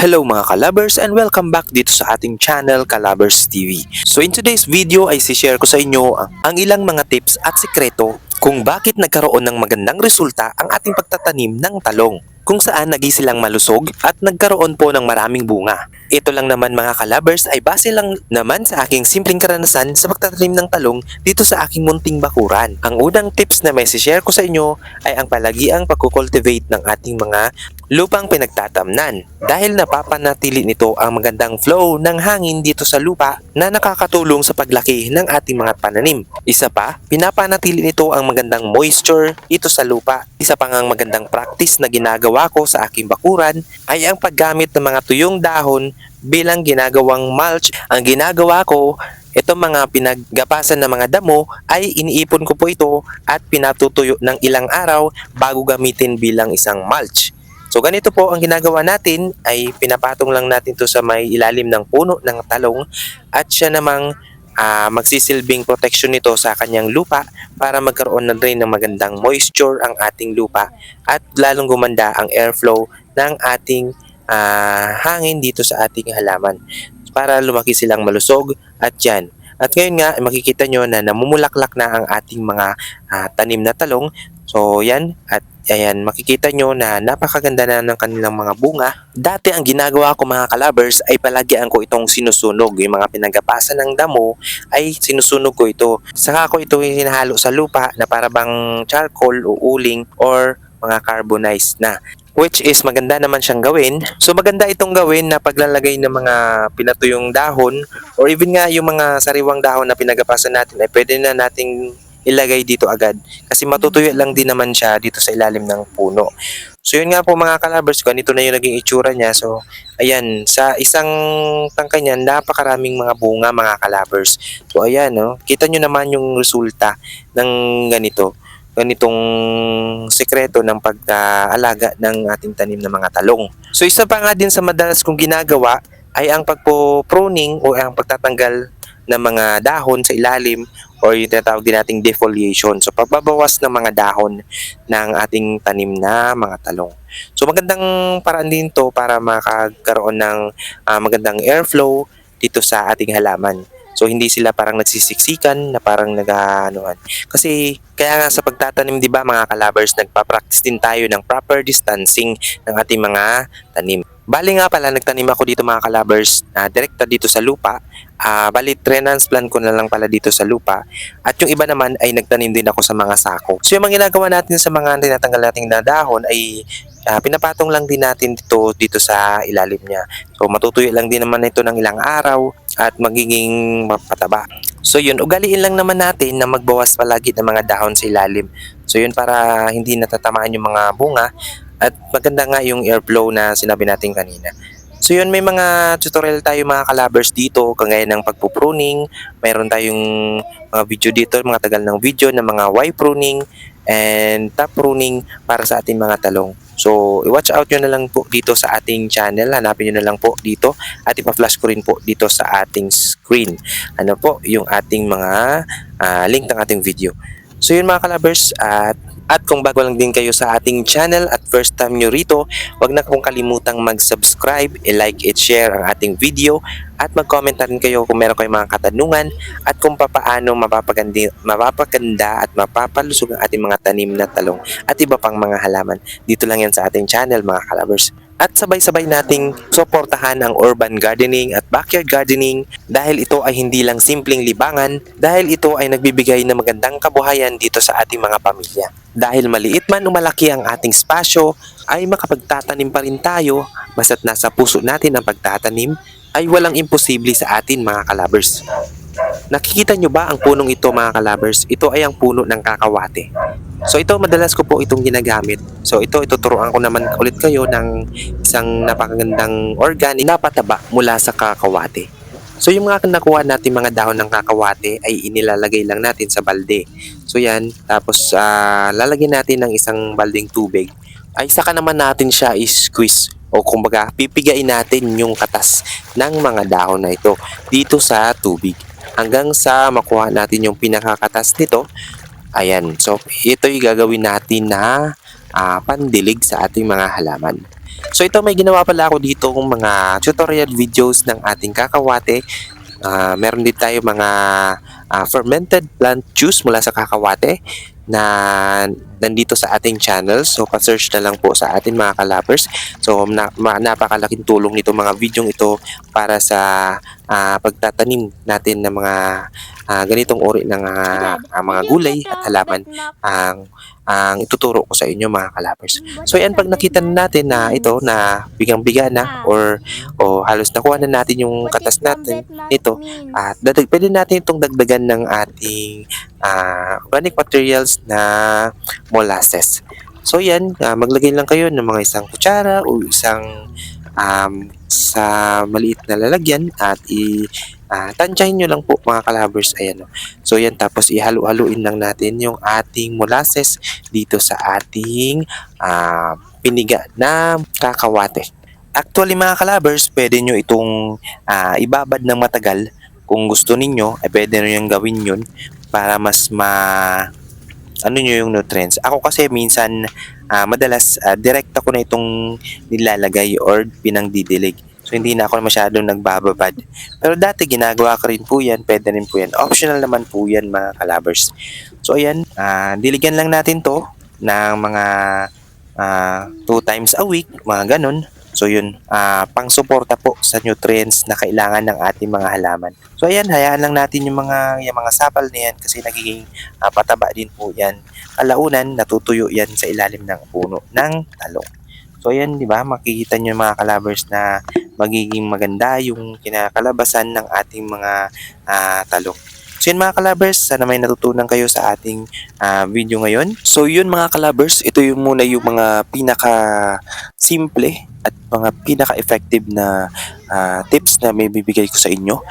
Hello mga kalabers and welcome back dito sa ating channel Kalabers TV. So in today's video ay share ko sa inyo ang ilang mga tips at sikreto kung bakit nagkaroon ng magandang resulta ang ating pagtatanim ng talong, kung saan nagisilang malusog at nagkaroon po ng maraming bunga. Ito lang naman mga kalabers ay base lang naman sa aking simpleng karanasan sa pagtatanim ng talong dito sa aking munting bakuran. Ang unang tips na may share ko sa inyo ay ang palagiang pagkukultivate ng ating mga lupang pinagtatamnan, dahil napapanatili nito ang magandang flow ng hangin dito sa lupa na nakakatulong sa paglaki ng ating mga pananim. Isa pa, pinapanatili nito ang magandang moisture dito sa lupa. Isa pang ang magandang practice na ginagawa ko sa aking bakuran ay ang paggamit ng mga tuyong dahon bilang ginagawang mulch. Ang ginagawa ko, itong mga pinaggapasan ng mga damo ay iniipon ko po ito at pinatutuyo ng ilang araw bago gamitin bilang isang mulch. So ganito po ang ginagawa natin, ay pinapatong lang natin to sa may ilalim ng puno ng talong at siya namang magsisilbing protection nito sa kanyang lupa para magkaroon na rin ng magandang moisture ang ating lupa at lalong gumanda ang airflow ng ating hangin dito sa ating halaman para lumaki silang malusog at yan. At ngayon nga makikita nyo na namumulaklak na ang ating mga tanim na talong. So yan, at ayan, makikita nyo na napakaganda na ng kanilang mga bunga. Dati ang ginagawa ko mga kalabers ay palagian ko itong sinusunog. Yung mga pinagapasan ng damo ay sinusunog ko ito. Saka ko ito hinahalo sa lupa na para bang charcoal o uling or mga carbonized na. Which is maganda naman siyang gawin. So maganda itong gawin na paglalagay ng mga pinatuyong dahon or even nga yung mga sariwang dahon na pinagapasan natin ay pwede na nating ilagay dito agad kasi matutuyo lang din naman siya dito sa ilalim ng puno. So yun nga po mga kalabers, ganito na yung naging itsura niya. So ayan, sa isang tangkay niyan napakaraming mga bunga mga kalabers. So ayan, no, kita nyo naman yung resulta ng ganitong sekreto ng pag-aalaga ng ating tanim na mga talong. So isa pa nga din sa madalas kong ginagawa ay ang pagpo-pruning o ang pagtatanggal ng mga dahon sa ilalim or yung tinatawag din nating defoliation. So pagbabawas ng mga dahon ng ating tanim na mga talong. So magandang paraan din to para makagkaroon ng magandang airflow dito sa ating halaman. So hindi sila parang nagsisiksikan na parang nag-aanohan. Kasi kaya nga sa pagtatanim, 'di ba mga kalabers, nagpa-practice din tayo ng proper distancing ng ating mga tanim. Bali nga pala nagtanim ako dito mga kalabers, direkta dito sa lupa. Bali transplant ko na lang pala dito sa lupa. At yung iba naman ay nagtanim din ako sa mga sako. So yung mga ginagawa natin sa mga tinatanggal nating na dahon ay pinapatong lang din natin dito sa ilalim niya. So matutuyo lang din naman ito ng ilang araw at magiging mapataba. So yun, ugaliin lang naman natin na magbawas palagi ng mga dahon sa ilalim. So yun, para hindi natatamaan yung mga bunga at maganda nga yung airflow na sinabi natin kanina. So yun, may mga tutorial tayo mga kalabers dito kagaya ng pagpo-pruning. Mayroon tayong mga video dito, mga tagal ng video ng mga Y pruning and top pruning para sa ating mga talong. So i-watch out nyo na lang po dito sa ating channel. Hanapin nyo na lang po dito at ipa-flash ko rin po dito sa ating screen. Ano po yung ating mga link ng ating video. So yun mga kalabers, at kung bago lang din kayo sa ating channel at first time nyo rito, wag na pong kalimutang mag-subscribe, i-like, i-share ang ating video at mag-comment na rin kayo kung meron kayong mga katanungan at kung papaano mapapaganda at mapapalusog ang ating mga tanim na talong at iba pang mga halaman. Dito lang yan sa ating channel mga kalabers. At sabay-sabay nating suportahan ang urban gardening at backyard gardening dahil ito ay hindi lang simpleng libangan, dahil ito ay nagbibigay ng magandang kabuhayan dito sa ating mga pamilya. Dahil maliit man o malaki ang ating spasyo, ay makapagtatanim pa rin tayo basta't nasa puso natin ang pagtatanim, ay walang imposible sa atin mga kalabers. Nakikita nyo ba ang punong ito mga kalabers? Ito ay ang puno ng kakawate. So ito madalas ko po itong ginagamit. So ituturuan ko naman ulit kayo ng isang napakagandang organic na pataba mula sa kakawate. So yung mga nakuha natin mga dahon ng kakawate ay inilalagay lang natin sa balde. So yan, tapos lalagyan natin ng isang baldeng tubig. Ay saka naman natin siya i-squeeze o kumbaga pipigain natin yung katas ng mga dahon na ito dito sa tubig hanggang sa makuha natin yung pinakakatas nito. Ayan, so ito yung gagawin natin na pandilig sa ating mga halaman. So ito, may ginawa pala ako dito mga tutorial videos ng ating kakawate. Meron din tayo mga fermented plant juice mula sa kakawate na nandito sa ating channel. So, pa-search na lang po sa atin mga kalabers. So, napakalaking tulong nito mga videong ito para sa pagtatanim natin ng mga ganitong uri ng mga gulay at halaman ang ituturo ko sa inyo mga kalabers. So, yan, pag nakita na natin na ito na bigang-biga na o halos nakuha na natin yung katas natin ito, at pwede natin itong dagdagan ng ating organic materials na molasses. So yan, maglagay lang kayo ng mga isang kutsara o isang sa maliit na lalagyan at tansyahin nyo lang po mga kalabers. Ayan, oh. So yan, tapos ihalo-haluin lang natin yung ating molasses dito sa ating piniga na kakawate. Actually mga kalabers, pwede nyo itong ibabad ng matagal. Kung gusto ninyo, ay pwede nyo yung gawin yun para mas ano nyo yung nutrients. Ako kasi minsan, madalas, direkta ko na itong nilalagay or pinangdidilig. So, hindi na ako masyadong nagbababad. Pero dati, ginagawa ko rin po yan. Pwede rin po yan. Optional naman po yan, mga kalabers. So, ayan, diligan lang natin to ng mga 2 times a week, mga ganun. So yun, pang-suporta po sa nutrients na kailangan ng ating mga halaman. So ayan, hayaan lang natin yung mga sapal na yan kasi nagiging pataba din po yan. Kalaunan, natutuyo yan sa ilalim ng puno ng talong. So ayan, di ba, makikita nyo mga kalabers na magiging maganda yung kinakalabasan ng ating mga talong. So yun mga kalabers, sana may natutunan kayo sa ating video ngayon. So yun mga kalabers, ito yung muna yung mga pinaka simple at mga pinaka-effective na tips na may bibigay ko sa inyo.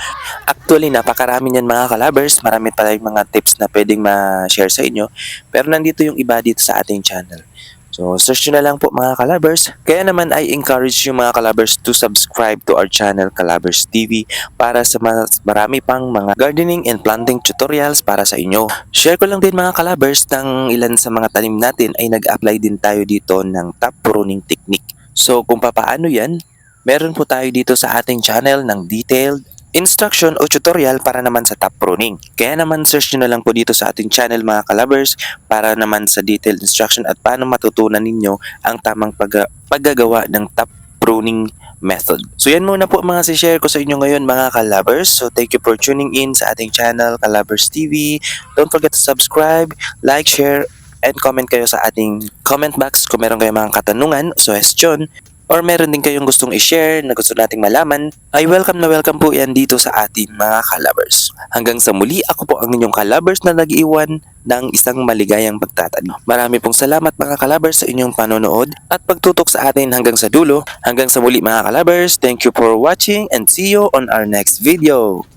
Actually, napakarami niyan mga kalabers. Marami pa tayong mga tips na pwedeng ma-share sa inyo. Pero nandito yung iba dito sa ating channel. So, search nyo na lang po mga kalabers. Kaya naman I encourage yung mga kalabers to subscribe to our channel Kalabers TV para sa mas marami pang mga gardening and planting tutorials para sa inyo. Share ko lang din mga kalabers ng ilan sa mga tanim natin ay nag-apply din tayo dito ng top pruning technique. So, kung papaano yan, meron po tayo dito sa ating channel ng detailed instruction o tutorial para naman sa top pruning. Kaya naman search nyo na lang po dito sa ating channel mga kalabers para naman sa detailed instruction at paano matutunan ninyo ang tamang paggagawa ng top pruning method. So yan muna po mga si-share ko sa inyo ngayon mga kalabers. So thank you for tuning in sa ating channel Kalabers TV. Don't forget to subscribe, like, share, and comment kayo sa ating comment box kung meron kayong mga katanungan, suggestion, or meron din kayong gustong i-share na gusto nating malaman, ay welcome na welcome po yan dito sa ating mga kalabers. Hanggang sa muli, ako po ang inyong kalabers na nag-iwan ng isang maligayang pagtatanim. Marami pong salamat mga kalabers sa inyong panonood at pagtutok sa atin hanggang sa dulo. Hanggang sa muli mga kalabers, thank you for watching and see you on our next video.